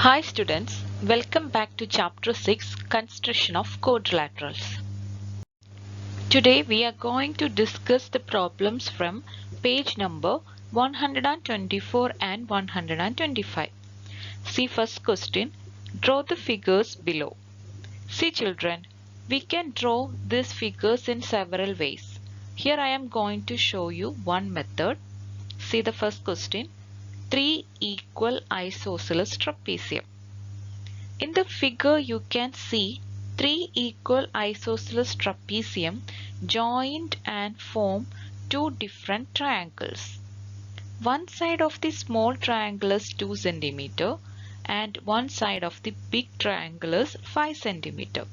Hi students, welcome back to chapter 6 Construction of Quadrilaterals. Today we are going to discuss the problems from page number 124 and 125. See first question, draw the figures below. See children, we can draw these figures in several ways. Here I am going to show you one method. See the first question, 3 equal isosceles trapezium. In the figure you can see 3 equal isosceles trapezium joined and form 2 different triangles. One side of the small triangle is 2 cm and one side of the big triangle is 5 cm.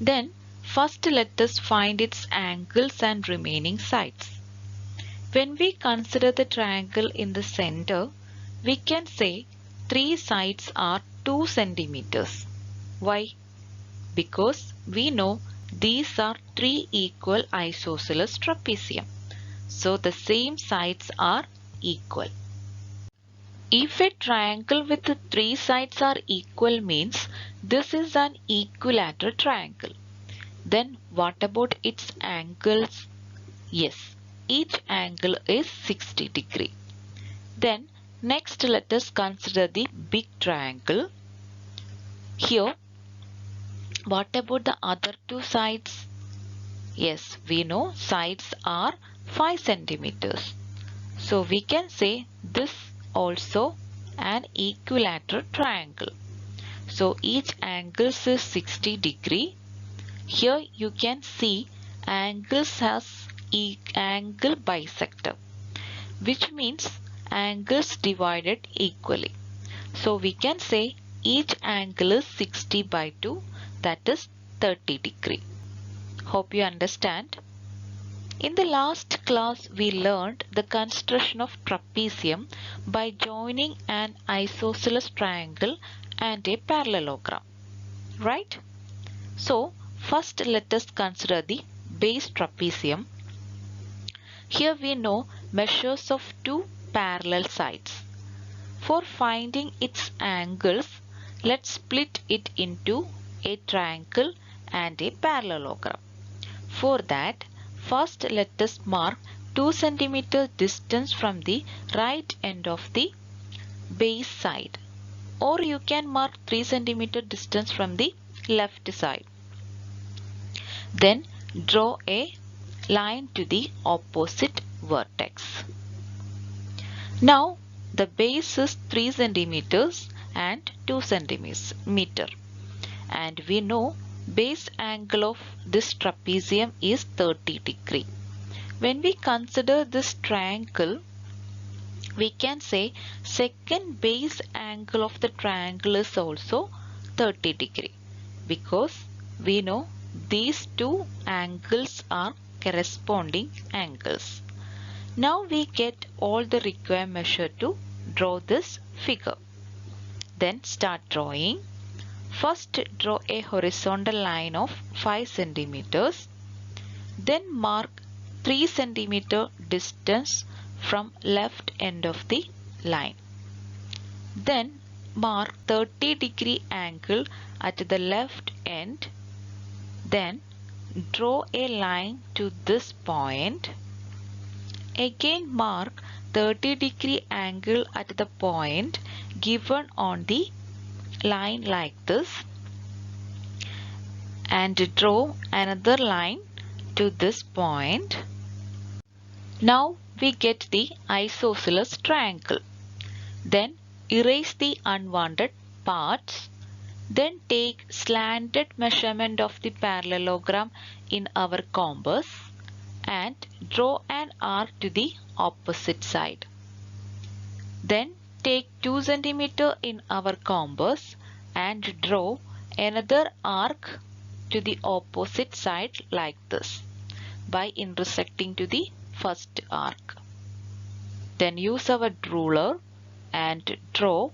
Then first let us find its angles and remaining sides. When we consider the triangle in the center, we can say 3 sides are 2 centimeters. Why? Because we know these are 3 equal isosceles trapezium. So the same sides are equal. If a triangle with 3 sides are equal means this is an equilateral triangle. Then what about its angles? Yes, each angle is 60 degree. Then next let us consider the big triangle. Here, what about the other two sides? Yes, we know sides are 5 centimeters. So we can say this also an equilateral triangle. So each angle is 60 degree. Here you can see angles has angle bisector, which means angles divided equally. So we can say each angle is 60 by 2, that is 30 degree. Hope you understand. In the last class we learned the construction of trapezium by joining an isosceles triangle and a parallelogram. Right? So first let us consider the base trapezium. Here we know measures of two parallel sides. For finding its angles, let's split it into a triangle and a parallelogram. For that, first let us mark 2 cm distance from the right end of the base side, or you can mark 3 cm distance from the left side. Then draw a line to the opposite vertex. Now the base is 3 centimeters and 2 centimeter, and we know base angle of this trapezium is 30 degree. When we consider this triangle, we can say second base angle of the triangle is also 30 degree, because we know these two angles are corresponding angles. Now we get all the required measure to draw this figure. Then start drawing. First draw a horizontal line of 5 centimeters. Then mark 3 centimeter distance from left end of the line. Then mark 30 degree angle at the left end. Then draw a line to this point. Again mark 30 degree angle at the point given on the line like this, and draw another line to this point. Now we get the isosceles triangle. Then erase the unwanted parts. Then take slanted measurement of the parallelogram in our compass and draw an arc to the opposite side. Then take 2 cm in our compass and draw another arc to the opposite side like this by intersecting to the first arc. Then use our ruler and draw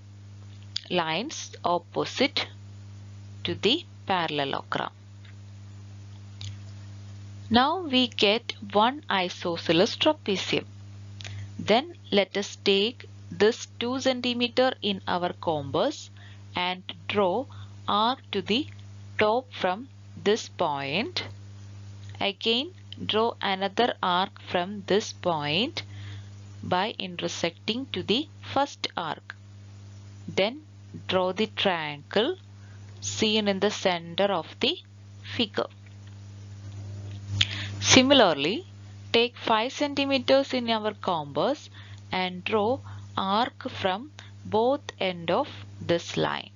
lines opposite to the parallelogram. Now we get one isosceles trapezium. Then let us take this 2 cm in our compass and draw arc to the top from this point. Again draw another arc from this point by intersecting to the first arc. Then draw the triangle seen in the center of the figure. Similarly, take 5 cm in our compass and draw arc from both ends of this line.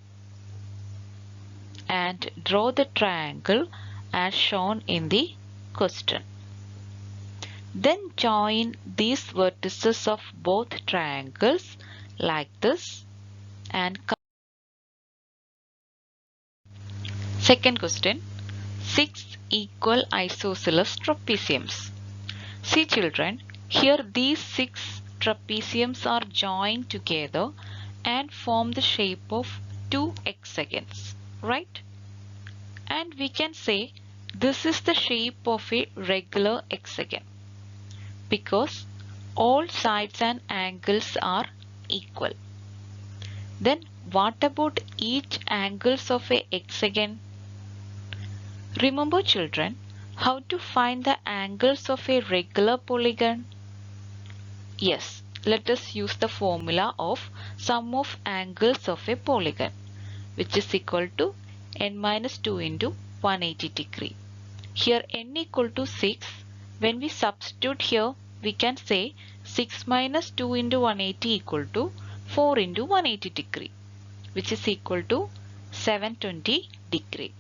And draw the triangle as shown in the question. Then join these vertices of both triangles like this and second question, 6 equal isosceles trapeziums. See children, here these 6 trapeziums are joined together and form the shape of 2 hexagons, right? And we can say this is the shape of a regular hexagon because all sides and angles are equal. Then what about each angles of a hexagon? Remember children, how to find the angles of a regular polygon? Yes, let us use the formula of sum of angles of a polygon, which is equal to n minus 2 into 180 degree. Here n equal to 6. When we substitute here, we can say 6 minus 2 into 180 equal to 4 into 180 degree, which is equal to 720 degree.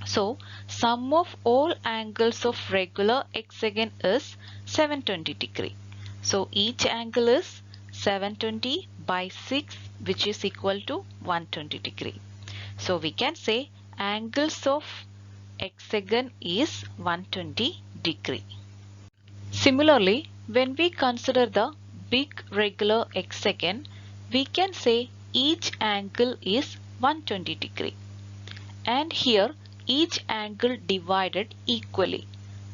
So, sum of all angles of regular hexagon is 720 degree. So, each angle is 720 by 6, which is equal to 120 degree. So, we can say angles of hexagon is 120 degree. Similarly, when we consider the big regular hexagon, we can say each angle is 120 degree. And here each angle divided equally.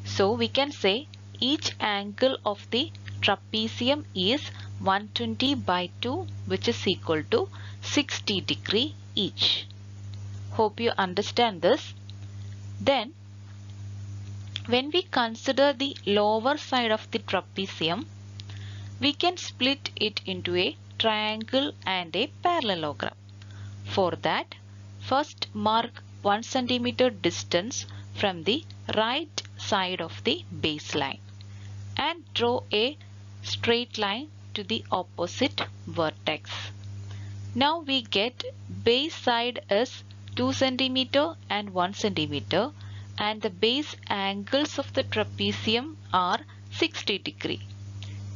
So we can say each angle of the trapezium is 120 by 2, which is equal to 60 degree each. Hope you understand this. Then when we consider the lower side of the trapezium, we can split it into a triangle and a parallelogram. For that, first mark 1 cm distance from the right side of the baseline and draw a straight line to the opposite vertex. Now we get base side is 2 cm and 1 cm and the base angles of the trapezium are 60 degree.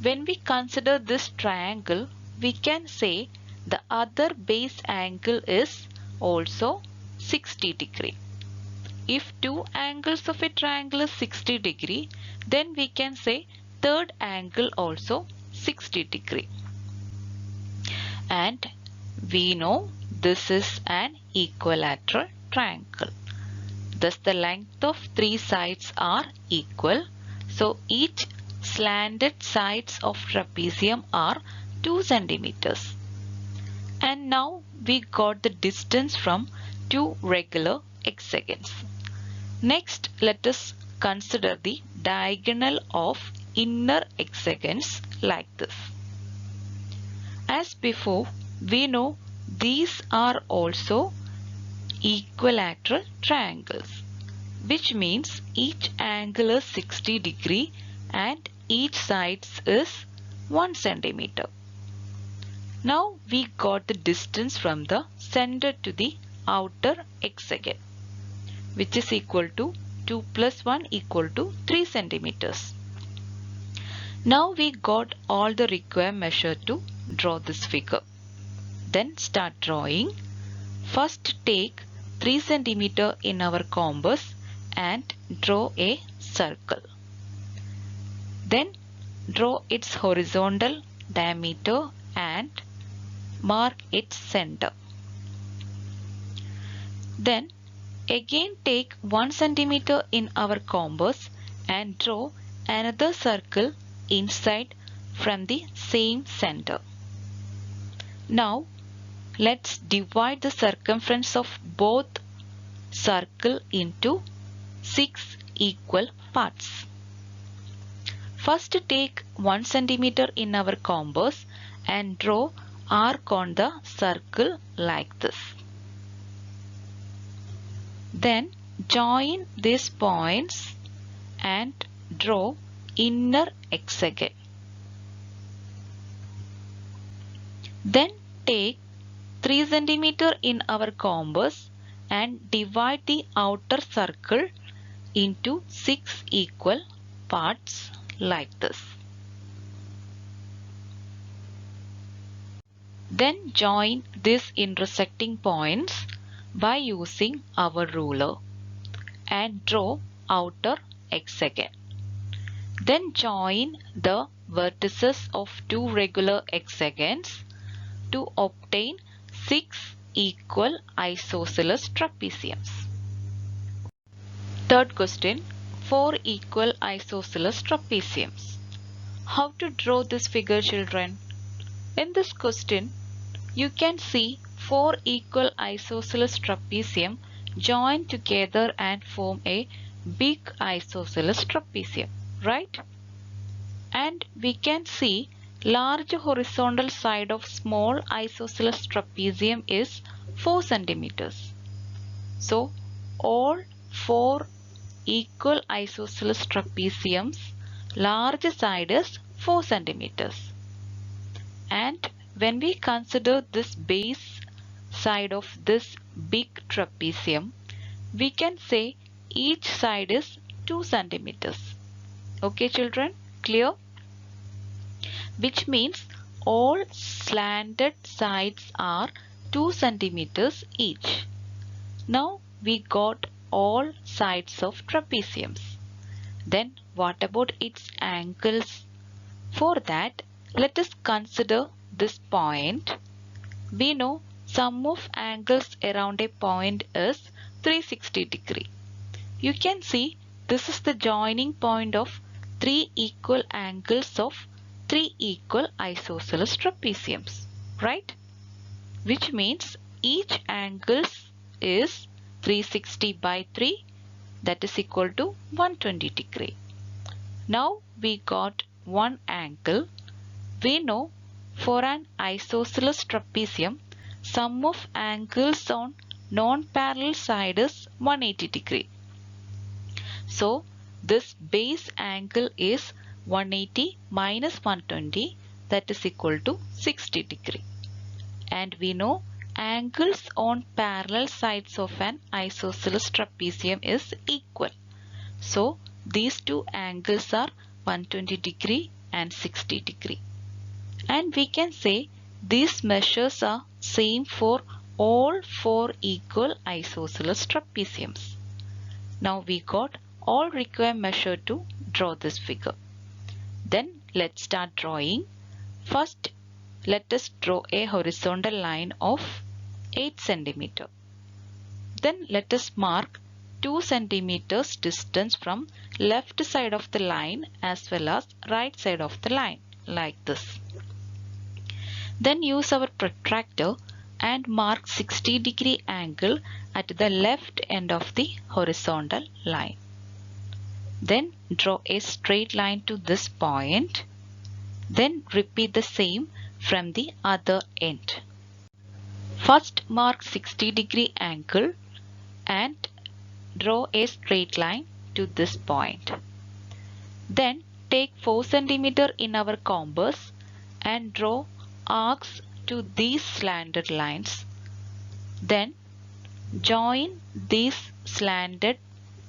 When we consider this triangle, we can say the other base angle is also 60 degree. If two angles of a triangle is 60 degree, then we can say third angle also 60 degree. And we know this is an equilateral triangle. Thus the length of three sides are equal. So each slanted sides of trapezium are 2 centimeters. And now we got the distance from two regular hexagons. Next, let us consider the diagonal of inner hexagons like this. As before, we know these are also equilateral triangles, which means each angle is 60 degree and each side is 1 centimeter. Now we got the distance from the center to the outer hexagon, which is equal to 2 plus 1 equal to 3 centimeters. Now we got all the required measure to draw this figure. Then start drawing. First take 3 centimeter in our compass and draw a circle. Then draw its horizontal diameter and mark its center. Then again take 1 centimeter in our compass and draw another circle inside from the same center. Now let's divide the circumference of both circle into 6 equal parts. First take 1 centimeter in our compass and draw arc on the circle like this. Then join these points and draw inner hexagon. Then take 3 centimeter in our compass and divide the outer circle into 6 equal parts like this. Then join these intersecting points by using our ruler and draw outer hexagon. Then join the vertices of two regular hexagons to obtain 6 equal isosceles trapeziums. Third question, 4 equal isosceles trapeziums. How to draw this figure, children? In this question, you can see 4 equal isosceles trapezium join together and form a big isosceles trapezium, right? And we can see large horizontal side of small isosceles trapezium is 4 centimeters. So all 4 equal isosceles trapeziums large side is 4 centimeters. And when we consider this base side of this big trapezium, we can say each side is 2 centimeters. Okay, children, clear? Which means all slanted sides are 2 centimeters each. Now we got all sides of trapeziums. Then what about its angles? For that, let us consider this point. We know sum of angles around a point is 360 degree. You can see this is the joining point of 3 equal angles of 3 equal isosceles trapeziums, right? Which means each angle is 360 by 3, that is equal to 120 degree. Now we got one angle. We know for an isosceles trapezium, sum of angles on non-parallel side is 180 degree. So this base angle is 180 minus 120, that is equal to 60 degree. And we know angles on parallel sides of an isosceles trapezium is equal. So these two angles are 120 degree and 60 degree. And we can say these measures are same for all 4 equal isosceles trapeziums. Now we got all required measure to draw this figure. Then let's start drawing. First, let us draw a horizontal line of 8 centimeter. Then let us mark 2 centimeters distance from left side of the line as well as right side of the line, like this. Then use our protractor and mark 60 degree angle at the left end of the horizontal line. Then draw a straight line to this point. Then repeat the same from the other end. First mark 60 degree angle and draw a straight line to this point. Then take 4 centimeter in our compass and draw arcs to these slanted lines. Then join these slanted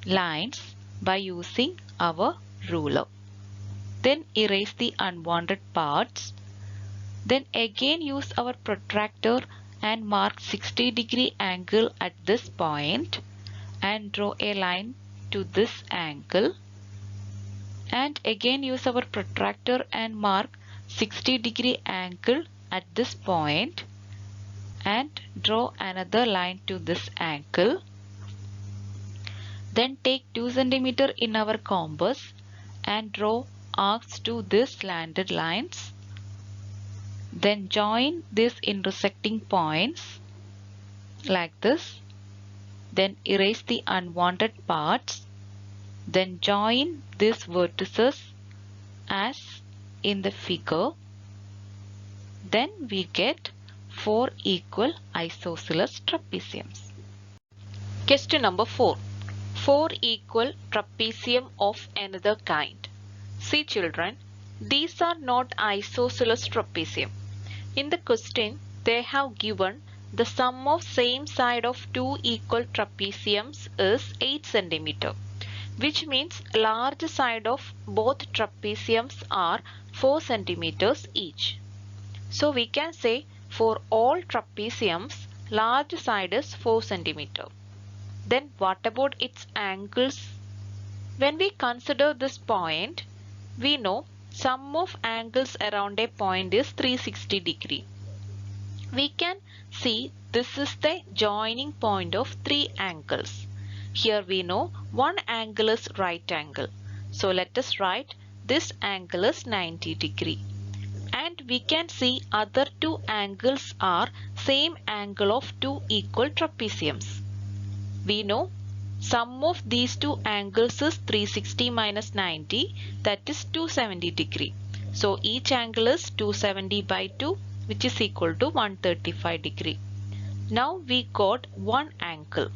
lines by using our ruler. Then erase the unwanted parts. Then again use our protractor and mark 60 degree angle at this point and draw a line to this angle. And again use our protractor and mark 60 degree angle at this point and draw another line to this angle. Then take 2 centimeter in our compass and draw arcs to these slanted lines. Then join these intersecting points like this. Then erase the unwanted parts. Then join these vertices as in the figure. Then we get 4 equal isosceles trapeziums. Question number 4. 4 equal trapezium of another kind. See children, these are not isosceles trapezium. In the question, they have given the sum of same side of 2 equal trapeziums is 8 cm, which means large side of both trapeziums are 4 cm each. So we can say for all trapeziums, large side is 4 cm. Then what about its angles? When we consider this point, we know sum of angles around a point is 360 degree. We can see this is the joining point of 3 angles. Here we know one angle is right angle. So let us write this angle is 90 degree. And we can see other 2 angles are same angle of 2 equal trapeziums. We know sum of these 2 angles is 360 minus 90, that is 270 degree. So each angle is 270 by 2, which is equal to 135 degree. Now we got one angle.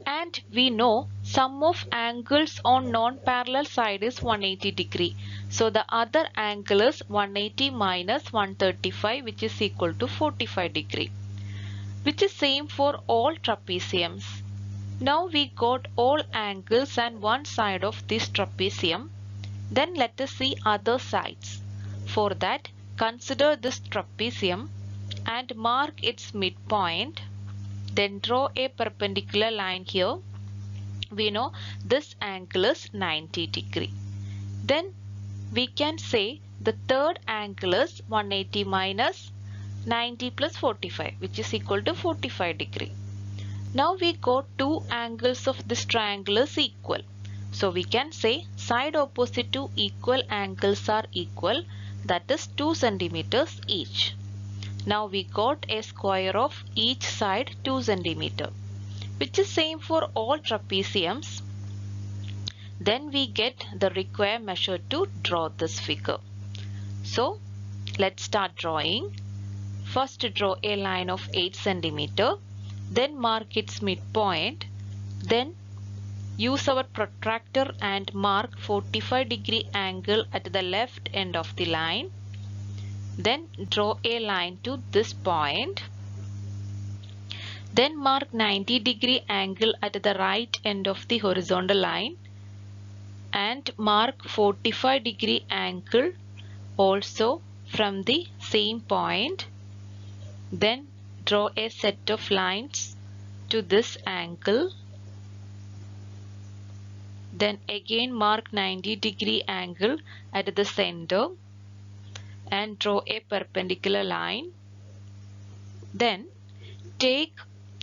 And we know sum of angles on non-parallel side is 180 degree. So the other angle is 180 minus 135, which is equal to 45 degree, which is same for all trapeziums. Now we got all angles and one side of this trapezium. Then let us see other sides. For that, consider this trapezium and mark its midpoint. Then draw a perpendicular line here. We know this angle is 90 degree. Then we can say the third angle is 180 minus 90 plus 45, which is equal to 45 degree. Now we got 2 angles of this triangle is equal. So we can say side opposite to equal angles are equal, that is 2 centimeters each. Now we got a square of each side 2 cm, which is same for all trapeziums. Then we get the required measure to draw this figure. So let's start drawing. First draw a line of 8 cm, then mark its midpoint, then use our protractor and mark 45 degree angle at the left end of the line. Then draw a line to this point. Then mark 90 degree angle at the right end of the horizontal line and mark 45 degree angle also from the same point. Then draw a set of lines to this angle. Then again mark 90 degree angle at the center and draw a perpendicular line. Then take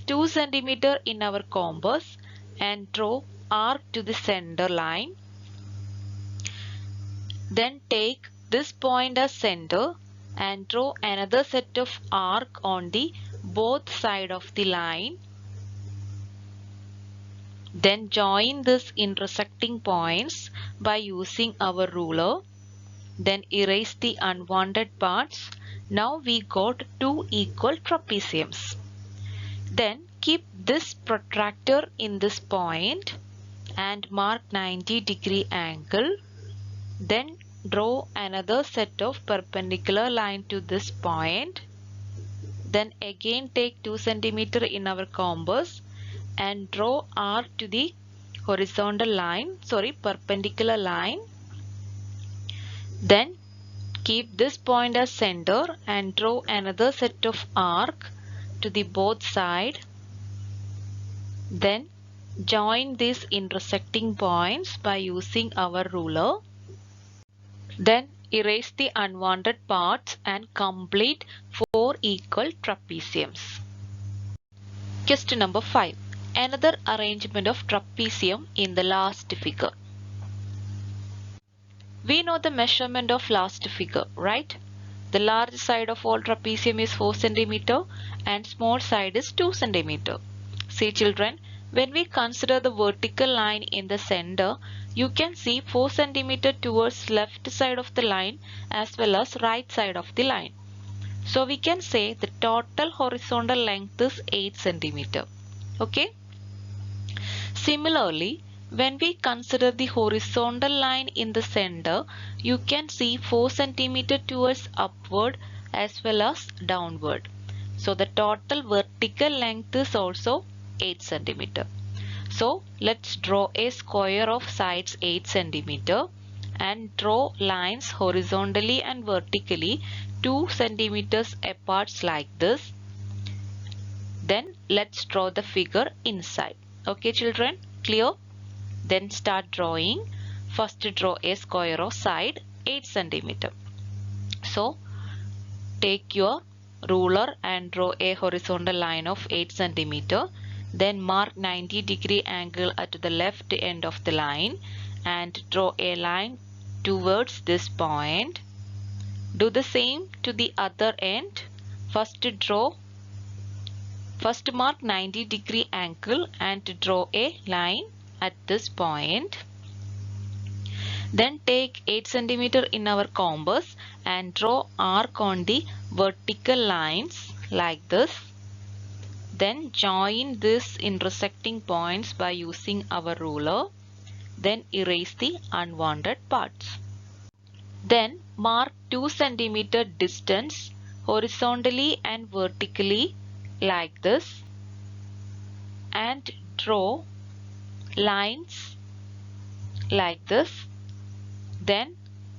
2 cm in our compass and draw arc to the center line. Then take this point as center and draw another set of arc on the both side of the line. Then join these intersecting points by using our ruler. Then erase the unwanted parts. Now we got 2 equal trapeziums. Then keep this protractor in this point and mark 90 degree angle. Then draw another set of perpendicular line to this point. Then again take 2 cm in our compass and draw arc to the perpendicular line. Then keep this point as center and draw another set of arc to the both side. Then join these intersecting points by using our ruler. Then erase the unwanted parts and complete 4 equal trapeziums. Question number 5. Another arrangement of trapezium in the last figure. We know the measurement of last figure, right? The large side of all trapezium is 4 cm and small side is 2 cm. See children, when we consider the vertical line in the center, you can see 4 cm towards left side of the line as well as right side of the line. So we can say the total horizontal length is 8 cm. Okay. Similarly, when we consider the horizontal line in the center, you can see 4 cm towards upward as well as downward. So the total vertical length is also 8 cm. So let's draw a square of sides 8 cm and draw lines horizontally and vertically 2 cm apart like this. Then let's draw the figure inside. Okay children, clear? Then start drawing. First draw a square of side 8 cm. So take your ruler and draw a horizontal line of 8 cm. Then mark 90-degree angle at the left end of the line and draw a line towards this point. Do the same to the other end. First mark 90-degree angle and draw a line at this point. Then take 8 cm in our compass and draw arc on the vertical lines like this. Then join these intersecting points by using our ruler. Then erase the unwanted parts. Then mark 2 cm distance horizontally and vertically like this and draw lines like this. Then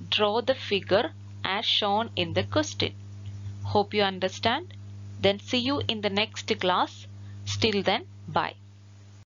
draw the figure as shown in the question. Hope you understand. Then see you in the next class. Till then, bye.